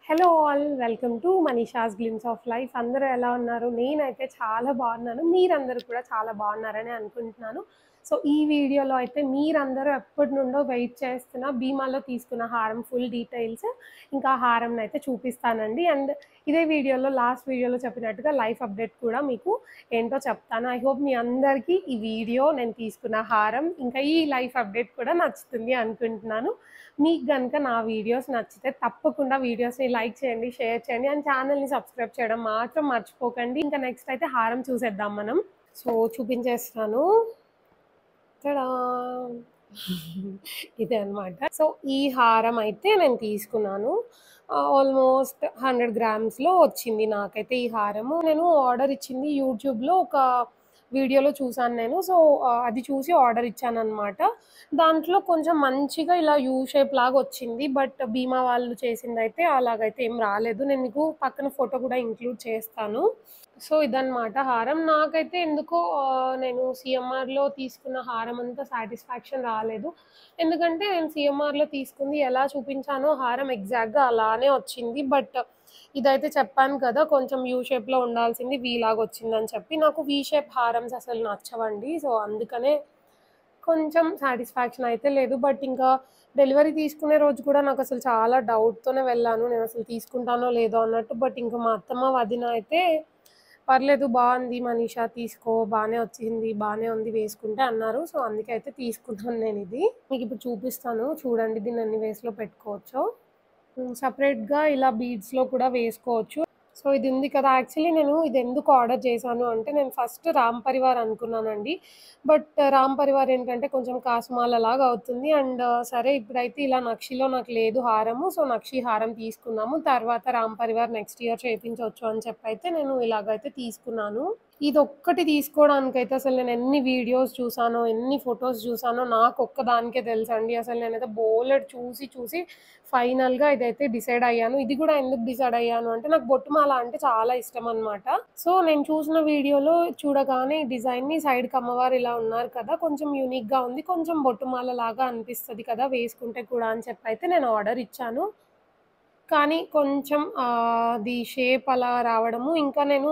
Hello all welcome to Manisha's glimpse of life. అందరూ ఎలా ఉన్నారు? నేనైతే చాలా బాగున్నాను. మీరందరూ కూడా చాలా బాగున్నారని అనుకుంటున్నాను. సో ఈ వీడియోలో అయితే మీరందరూ ఎప్పటి నుండో వెయిట్ చేస్తున్న భీమాలో తీసుకున్న హారం ఫుల్ డీటెయిల్స్, ఇంకా హారంని అయితే చూపిస్తానండి. అండ్ ఇదే వీడియోలో లాస్ట్ వీడియోలో చెప్పినట్టుగా లైఫ్ అప్డేట్ కూడా మీకు ఏంటో చెప్తాను. ఐ హోప్ మీ అందరికీ ఈ వీడియో, నేను తీసుకున్న హారం, ఇంకా ఈ లైఫ్ అప్డేట్ కూడా నచ్చుతుంది అనుకుంటున్నాను. మీకు గనుక నా వీడియోస్ నచ్చితే తప్పకుండా వీడియోస్ని లైక్ చేయండి, షేర్ చేయండి అండ్ ఛానల్ని సబ్స్క్రైబ్ చేయడం మాత్రం మర్చిపోకండి. ఇంకా నెక్స్ట్ అయితే హారం చూసేద్దాం మనం. సో చూపించేస్తాను. తడా! ఇదే అనమాట. సో ఈ హారం అయితే నేను తీసుకున్నాను. ఆల్మోస్ట్ 100 గ్రామ్స్‌లో వచ్చింది నాకైతే ఈ హారము. నేను ఆర్డర్ ఇచ్చింది యూట్యూబ్‌లో ఒక వీడియోలో చూసాను నేను. సో అది చూసి ఆర్డర్ ఇచ్చాననమాట. దాంట్లో కొంచెం మంచిగా ఇలా యూ షేప్ లాగా వచ్చింది. బట్ భీమా వాళ్ళు చేసిందైతే అలాగైతే ఏం రాలేదు. నేను మీకు పక్కన ఫోటో కూడా ఇంక్లూడ్ చేస్తాను. సో ఇదనమాట హారం. నాకైతే ఎందుకో నేను సీఎంఆర్‌లో తీసుకున్న హారం అంత సాటిస్ఫాక్షన్ రాలేదు. ఎందుకంటే నేను సీఎంఆర్‌లో తీసుకుంది ఎలా చూపించానో హారం ఎగ్జాక్ట్‌గా అలానే వచ్చింది. బట్ ఇదైతే చెప్పాను కదా, కొంచెం యూ షేప్‌లో ఉండాల్సింది వీ లాగా వచ్చిందని చెప్పి. నాకు వీ షేప్ హారమ్స్ అసలు నచ్చవండి. సో అందుకనే కొంచెం సాటిస్ఫాక్షన్ అయితే లేదు. బట్ ఇంకా డెలివరీ తీసుకునే రోజు కూడా నాకు అసలు చాలా డౌట్‌తోనే వెళ్ళాను. నేను అసలు తీసుకుంటానో లేదో అన్నట్టు. బట్ ఇంకా మా అత్తమ్మ, వదిన అయితే పర్లేదు బావుంది మనీషా తీసుకో, బానే వచ్చింది, బానే ఉంది వేసుకుంటే అన్నారు. సో అందుకే అయితే తీసుకున్నాను నేనిది. మీకిప్పుడు చూపిస్తాను చూడండి, దీన్ని ఎన్ని వేస్‌లో పెట్టుకోవచ్చో. సెపరేట్‌గా ఇలా బీడ్స్‌లో కూడా వేసుకోవచ్చు. సో ఇది ఉంది కదా, యాక్చువల్లీ నేను ఇది ఎందుకు ఆర్డర్ చేశాను అంటే, నేను ఫస్ట్ రామ్ పరివార్ అనుకున్నానండి. బట్ రామ్ పరివార్ ఏంటంటే కొంచెం కాసుమాలలాగా అవుతుంది. అండ్ సరే ఇప్పుడైతే ఇలా నక్షిలో నాకు లేదు హారము. సో నక్షి హారం తీసుకుందాము, తర్వాత రామ్ పరివార్ నెక్స్ట్ ఇయర్ చేయించవచ్చు అని చెప్పైతే నేను ఇలాగైతే తీసుకున్నాను. ఇదొక్కటి తీసుకోవడానికైతే అసలు నేను ఎన్ని వీడియోస్ చూసానో, ఎన్ని ఫొటోస్ చూసానో నాకొక్కదానికే తెలుసండి. అసలు నేనైతే బోలెడు చూసి ఫైనల్‌గా ఇదైతే డిసైడ్ అయ్యాను. ఇది కూడా ఎందుకు డిసైడ్ అయ్యాను అంటే, నాకు బొట్టుమాల అంటే చాలా ఇష్టమనమాట. సో నేను చూసిన వీడియోలో చూడగానే ఈ డిజైన్‌ని సైడ్‌కి అమ్మవారు ఇలా ఉన్నారు కదా, కొంచెం యూనిక్‌గా ఉంది, కొంచెం బొట్టుమాల లాగా అనిపిస్తది కదా వేసుకుంటే కూడా అని చెప్పైతే నేను ఆర్డర్ ఇచ్చాను. కానీ కొంచెం అది షేప్ అలా రావడము, ఇంకా నేను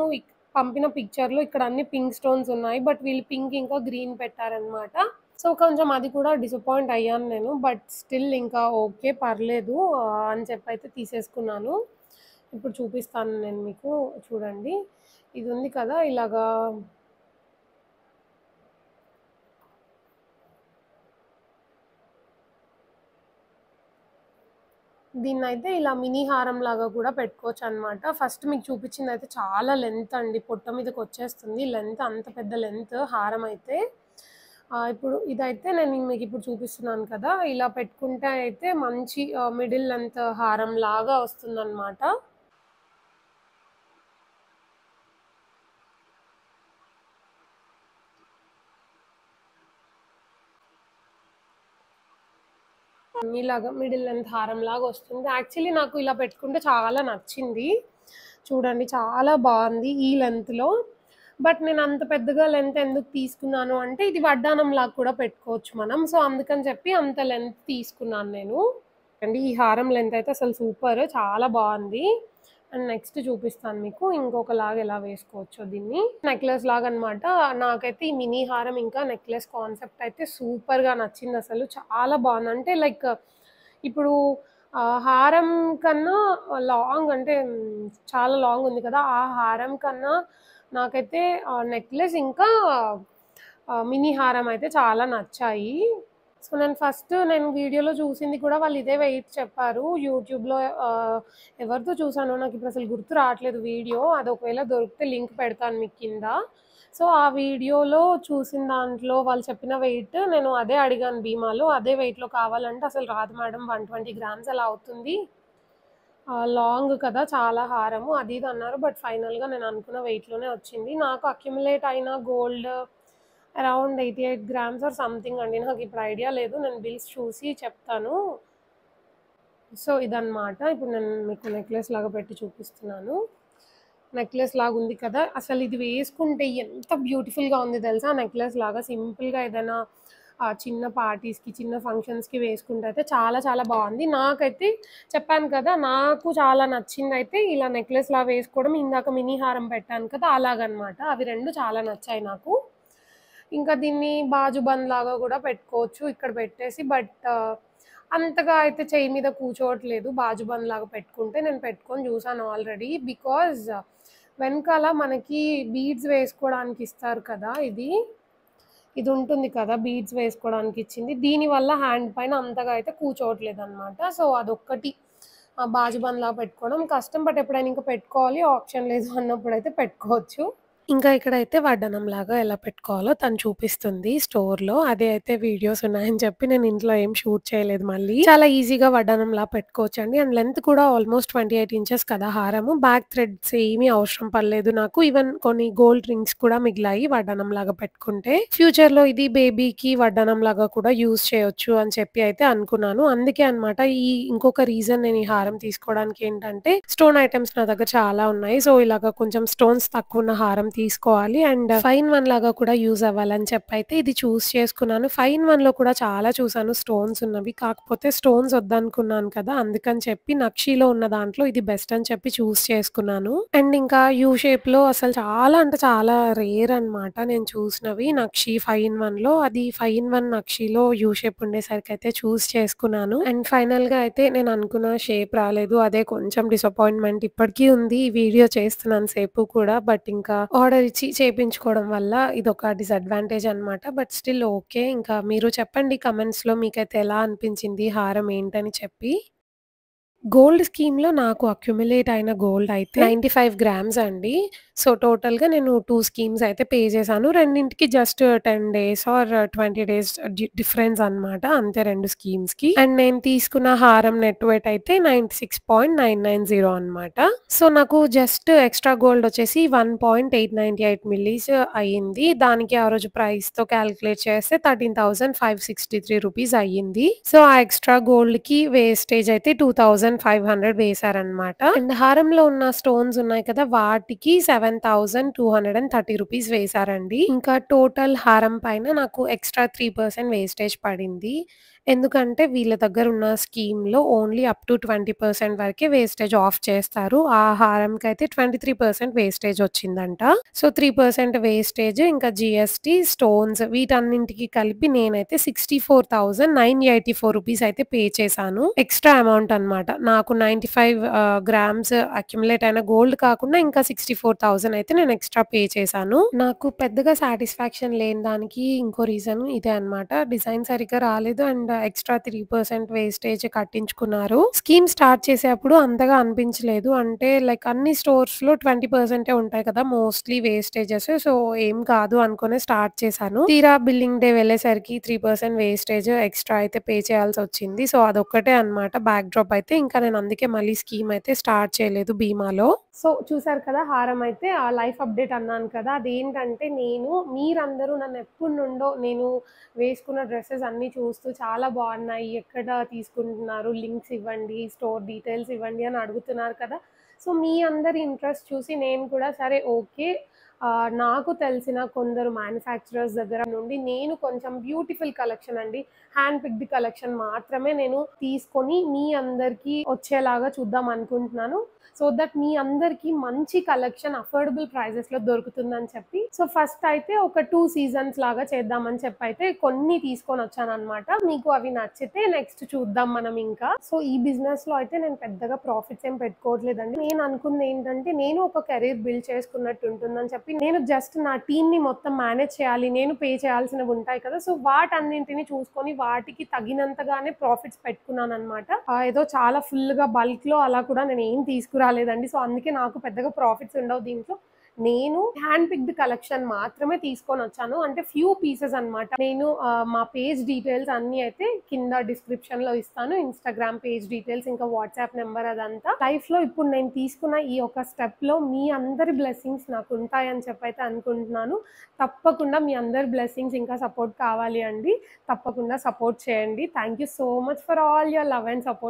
పంపిన పిక్చర్‌లో ఇక్కడ అన్ని పింక్ స్టోన్స్ ఉన్నాయి. బట్ వీళ్ళు పింక్ ఇంకా గ్రీన్ పెట్టారనమాట. సో కొంచెం అది కూడా డిసప్పాయింట్ అయ్యాను నేను. బట్ స్టిల్ ఇంకా ఓకే పర్లేదు అని చెప్పైతే తీసేసుకున్నాను. ఇప్పుడు చూపిస్తాను నేను మీకు, చూడండి. ఇది ఉంది కదా ఇలాగా, దీన్నైతే ఇలా మినీ హారం లాగా కూడా పెట్టుకోవచ్చనమాట. ఫస్ట్ మీకు చూపించిందయితే చాలా లెంత్ అండి. పొట్ట మీదకొచ్చేస్తుంది లెంత్, అంత పెద్ద లెంత్ హారం అయితే. ఇప్పుడు ఇదైతే నేను మీకిప్పుడు చూపిస్తున్నాను కదా, ఇలా పెట్టుకుంటే అయితే మంచి మిడిల్ లెంత్ హారం లాగా వస్తుందనమాట. ఇలాగా మిడిల్ లెంత్ హారం లాగా వస్తుంది. యాక్చువల్లీ నాకు ఇలా పెట్టుకుంటే చాలా నచ్చింది. చూడండి చాలా బావుంది ఈ లెంత్‌లో. బట్ నేను అంత పెద్దగా లెంత్ ఎందుకు తీసుకున్నాను అంటే, ఇది వడ్డానంలాగా కూడా పెట్టుకోవచ్చు మనం. సో అందుకని చెప్పి అంత లెంత్ తీసుకున్నాను నేను. అండి ఈ హారం లెంత్ అయితే అసలు సూపర్, చాలా బావుంది. అండ్ నెక్స్ట్ చూపిస్తాను మీకు ఇంకొకలాగా ఎలా వేసుకోవచ్చో దీన్ని. నెక్లెస్ లాగా అనమాట. నాకైతే ఈ మినీ హారం ఇంకా నెక్లెస్ కాన్సెప్ట్ అయితే సూపర్‌గా నచ్చిందసలు. చాలా బావుంది. అంటే లైక్ ఇప్పుడు హారం కన్నా లాంగ్ అంటే చాలా లాంగ్ ఉంది కదా, ఆ హారం కన్నా నాకైతే నెక్లెస్ ఇంకా మినీ హారం అయితే చాలా నచ్చాయి. సో నేను వీడియోలో చూసింది కూడా వాళ్ళు ఇదే వెయిట్ చెప్పారు. యూట్యూబ్‌లో ఎవరిదో చూసానో నాకిప్పుడు అసలు గుర్తు రావట్లేదు వీడియో. అది ఒకవేళ దొరికితే లింక్ పెడతాను మీకు కింద. సో ఆ వీడియోలో చూసిన దాంట్లో వాళ్ళు చెప్పిన వెయిట్ నేను అదే అడిగాను భీమాలో. అదే వెయిట్‌లో కావాలంటే అసలు రాదు మేడం, 120 గ్రామ్స్ అలా అవుతుంది. లాంగ్ కదా చాలా హారము అది ఇది అన్నారు. బట్ ఫైనల్‌గా నేను అనుకున్న వెయిట్‌లోనే వచ్చింది. నాకు అక్యుములేట్ అయిన gold around 88 grams or something అండి. నాకిప్పుడు ఐడియా లేదు. నేను బిల్స్ చూసి చెప్తాను. సో ఇదనమాట. ఇప్పుడు నేను మీకు నెక్లెస్ లాగా పెట్టి చూపిస్తున్నాను. నెక్లెస్ లాగా ఉంది కదా, అసలు ఇది వేసుకుంటే ఎంత బ్యూటిఫుల్‌గా ఉంది తెలుసా నెక్లెస్ లాగా. సింపుల్‌గా ఏదైనా చిన్న పార్టీస్‌కి, చిన్న ఫంక్షన్స్‌కి వేసుకుంటే అయితే చాలా చాలా బావుంది. నాకైతే చెప్పాను కదా! నాకు చాలా నచ్చిందయితే ఇలా నెక్లెస్‌లా వేసుకోవడం. ఇందాక మినీ హారం పెట్టాను కదా! అలాగనమాట. అవి 2 చాలా నచ్చాయి నాకు. ఇంకా దీన్ని బాజుబంద్ లాగా గూడా పెట్టుకోవచ్చు ఇక్కడ పెట్టేసి. అంతగా అయితే చెయ్యి మీద కూర్చోవట్లేదు. బాజుబంద్ లాగా పెట్టుకుంటే నేను పెట్టుకొని జూసాను ఆల్రెడీ. బికాజ్ వెనకాల మనకి బీడ్స్ వేసుకోవడానికి ఇస్తారు కదా! ఇది ఉంటుంది కదా! బీడ్స్ వేసుకోవడానికి ఇచ్చింది. దీనివల్ల హ్యాండ్ పైన అంతగా అయితే కూర్చోవట్లేదనమాట. సో, అదొక్కటి బాజుబంద్‌లా పెట్టుకోవడం కష్టం. ఎప్పుడైనా ఇంక పెట్టుకోవాలి ఆప్షన్ లేదు అన్నప్పుడైతే పెట్టుకోవచ్చు. ఇంకా ఇక్కడైతే వడ్డానంలాగా ఎలా పెట్టుకోవాలో తను చూపిస్తుంది స్టోర్‌లో. అదే అయితే వీడియోస్ ఉన్నాయని చెప్పి నేను ఇంట్లో ఏం షూట్ చేయలేదు మళ్ళీ. చాలా ఈజీగా వడ్డానంలా పెట్టుకోవచ్చండి. అండ్ లెంత్ కూడా ఆల్మోస్ట్ 28 ఇంచెస్ కదా హారము. బ్యాక్ థ్రెడ్స్ ఏమీ అవసరం పడలేదు నాకు. ఈవెన్ కొన్ని గోల్డ్ రింగ్స్ కూడా మిగిలాయి వడ్డానంలాగా పెట్టుకుంటే. ఫ్యూచర్‌లో ఇది బేబీకి వడ్డానంలాగా కూడా యూజ్ చేయొచ్చు అని చెప్పి అయితే అనుకున్నాను. అందుకే అన్నమాట ఇంకొక రీజన్ నేను ఈ హారం తీసుకోవడానికి ఏంటంటే స్టోన్ ఐటెమ్స్ నా దగ్గర చాలా ఉన్నాయి. సో, ఇలాగ కొంచెం స్టోన్స్ తక్కువున్న హారం తీసుకోవాలి. అండ్ 5 ఇన్ 1 లాగా కూడా యూజ్ అవ్వాలని చెప్పైతే ఇది చూజ్ చేసుకున్నాను. 5 ఇన్ 1లో కూడా చాలా చూసాను స్టోన్స్ ఉన్నవి. కాకపోతే స్టోన్స్ వద్దనుకున్నాను కదా! అందుకని చెప్పి నక్షీలో ఉన్న దాంట్లో ఇది బెస్ట్ అని చెప్పి చూజ్ చేసుకున్నాను. అండ్ ఇంకా యూ షేప్‌లో అసలు చాలా అంటే చాలా రేర్ అన్నమాట నేను చూసినవి. నక్షి 5 ఇన్ 1లో అది 5 ఇన్ 1 నక్షిలో యూ షేప్ ఉండేసరికైతే చూజ్ చేసుకున్నాను. అండ్ ఫైనల్‌గా అయితే నేను అనుకున్న షేప్ రాలేదు. అదే కొంచెం డిసప్పాయింట్‌మెంట్ ఇప్పటికి ఉంది. ఈ వీడియో చేస్తున్నంత సేపు కూడా. ఇంకా ఆర్డర్ ఇచ్చి చేపించుకోవడం వల్ల ఇదొక డిసడ్వాంటేజ్ అన్నమాట. Still okay. ఇంకా మీరు చెప్పండి కామెంట్స్‌లో మీకైతే ఎలా అనిపించింది హారం ఏంటని చెప్పి. గోల్డ్ స్కీమ్‌లో నాకు అక్యుములేట్ అయిన గోల్డ్ అయితే 95 గ్రామ్స్ అండి. సో, టోటల్‌గా నేను 2 స్కీమ్స్ అయితే పే చేశాను. రెండింటికి just 10 days or 20 days difference అన్నమాట. అంతే 2 స్కీమ్స్‌కి. అండ్ నేను తీసుకున్న హారం నెట్ వెయిట్ అయితే 96.990 అన్నమాట. సో, నాకు జస్ట్ ఎక్స్‌ట్రా గోల్డ్ వచ్చేసి 1.898 మిల్లీస్ అయ్యింది. దానికి ఆ రోజు ప్రైస్‌తో కాలిక్యులేట్ చేస్తే 13,563 రూపీస్ అయ్యింది. సో, ఆ ఎక్స్‌ట్రా గోల్డ్‌కి వేస్టేజ్ అయితే 2,500 వేశారనమాట. అండ్ హారంలో ఉన్న స్టోన్స్ ఉన్నాయి కదా! వాటికి 7,230 రూపీస్ వేశారండి. ఇంకా టోటల్ హారం పైన నాకు ఎక్స్‌ట్రా 3% వేస్టేజ్ పడింది. ఎందుకంటే వీళ్ళ దగ్గర ఉన్న స్కీమ్‌లో ఓన్లీ అప్ టు 20% వరకే వేస్టేజ్ ఆఫ్ చేస్తారు. ఆ హారంకైతే 23% వేస్టేజ్ వచ్చిందంట. సో, 3% వేస్టేజ్ ఇంకా జీఎస్టీ, స్టోన్స్ వీటన్నింటికి కలిపి నేనైతే 64,984 రూపీస్ అయితే పే చేశాను. ఎక్స్‌ట్రా అమౌంట్ అన్నమాట. నాకు 95 గ్రామ్స్ అక్యుములేట్ అయిన గోల్డ్ కాకుండా ఇంకా 64,000 అయితే నేను ఎక్స్‌ట్రా పే చేశాను. నాకు పెద్దగా సాటిస్ఫాక్షన్ లేని దానికి ఇంకో రీజన్ ఇదే అన్నమాట. డిజైన్ సరిగ్గా రాలేదు. అండ్ ఎక్స్‌ట్రా 3% వేస్టేజ్ కట్టించుకున్నారు. స్కీమ్ స్టార్ట్ చేసేప్పుడు అంతగా అనిపించలేదు. అంటే లైక్ అన్ని స్టోర్స్‌లో 20% ఉంటాయి కదా! Mostly wastages. సో, ఏం కాదు అనుకునే స్టార్ట్ చేశాను. తీరా బిల్లింగ్ డే వెళ్ళేసరికి 3% వేస్టేజ్ ఎక్స్‌ట్రా అయితే పే చేయాల్సొచ్చింది. సో, అదొక్కటే అన్నమాట బ్యాక్ డ్రాప్ అయితే. ఇంకా నేను అందుకే మళ్ళీ స్కీమ్ అయితే స్టార్ట్ చేయలేదు బీమాలో. సో, చూసారు కదా! హారం అయితే ఆ లైఫ్ అప్డేట్ అన్నాను కదా! అదేంటంటే మీరందరూ నన్నెప్పటినుండో నేను వేసుకున్న డ్రెసెస్ అన్నీ చూస్తూ చాలా బాగున్నాయి. ఎక్కడ తీసుకుంటున్నారు? లింక్స్ ఇవ్వండి, స్టోర్ డీటెయిల్స్ ఇవ్వండి అని అడుగుతున్నారు కదా! సో, మీ అందరి ఇంట్రెస్ట్ చూసి నేను కూడా సరే ఓకే. నాకు తెలిసిన కొందరు మ్యానుఫ్యాక్చరర్స్ దగ్గర నుండి నేను కొంచెం బ్యూటిఫుల్ కలెక్షన్ అండి. హ్యాండ్ పిక్డ్ కలెక్షన్ మాత్రమే నేను తీసుకొని మీ అందరికీ వచ్చేలాగా చూద్దాం అనుకుంటున్నాను. సో దట్ మీ అందరికీ మంచి కలెక్షన్ అఫోర్డబుల్ ప్రైజెస్‌లో దొరుకుతుందని చెప్పి. సో, ఫస్ట్ అయితే ఒక 2 సీజన్స్ లాగా చేద్దామని చెప్పైతే కొన్ని తీసుకొనొచ్చాననమాట. మీకు అవి నచ్చితే నెక్స్ట్ చూద్దాం మనం ఇంకా. సో, ఈ బిజినెస్‌లో అయితే నేను పెద్దగా ప్రాఫిట్స్ ఏం పెట్టుకోవట్లేదండి. నేను అనుకుందేంటంటే నేను ఒక కెరీర్ బిల్డ్ చేసుకున్నట్టు ఉంటుందని చెప్పి నేను జస్ట్ నా టీమ్‌ని మొత్తం మేనేజ్ చేయాలి. నేను పే చేయాల్సినవి ఉంటాయి కదా! సో, వాటన్నింటిని చూసుకొని వాటికి తగినంతగానే ప్రాఫిట్స్ పెట్టుకున్నాననమాట. ఏదో చాలా ఫుల్‌గా బల్క్‌లో అలా కూడా నేనేం తీసుకురాలేదండి. సో, అందుకే నాకు పెద్దగా ప్రాఫిట్స్ ఉండవు దీంట్లో. నేను హ్యాండ్ పిక్డ్ కలెక్షన్ మాత్రమే తీసుకొనొచ్చాను. అంటే ఫ్యూ పీసెస్ అన్నమాట. నేను మా పేజ్ డీటెయిల్స్ అన్నీ అయితే కింద డిస్క్రిప్షన్‌లో ఇస్తాను. ఇన్‌స్టాగ్రామ్ పేజ్ డీటెయిల్స్ ఇంకా వాట్సాప్ నంబర్ అదంతా. లైఫ్‌లో ఇప్పుడు నేను తీసుకున్న ఈ ఒక స్టెప్‌లో మీ అందరి బ్లెస్సింగ్స్ నాకుంటాయని చెప్పైతే అనుకుంటున్నాను. తప్పకుండా మీ అందరి బ్లెస్సింగ్స్ ఇంకా సపోర్ట్ కావాలి అండి. తప్పకుండా సపోర్ట్ చేయండి. Thank you so much for all your love and support.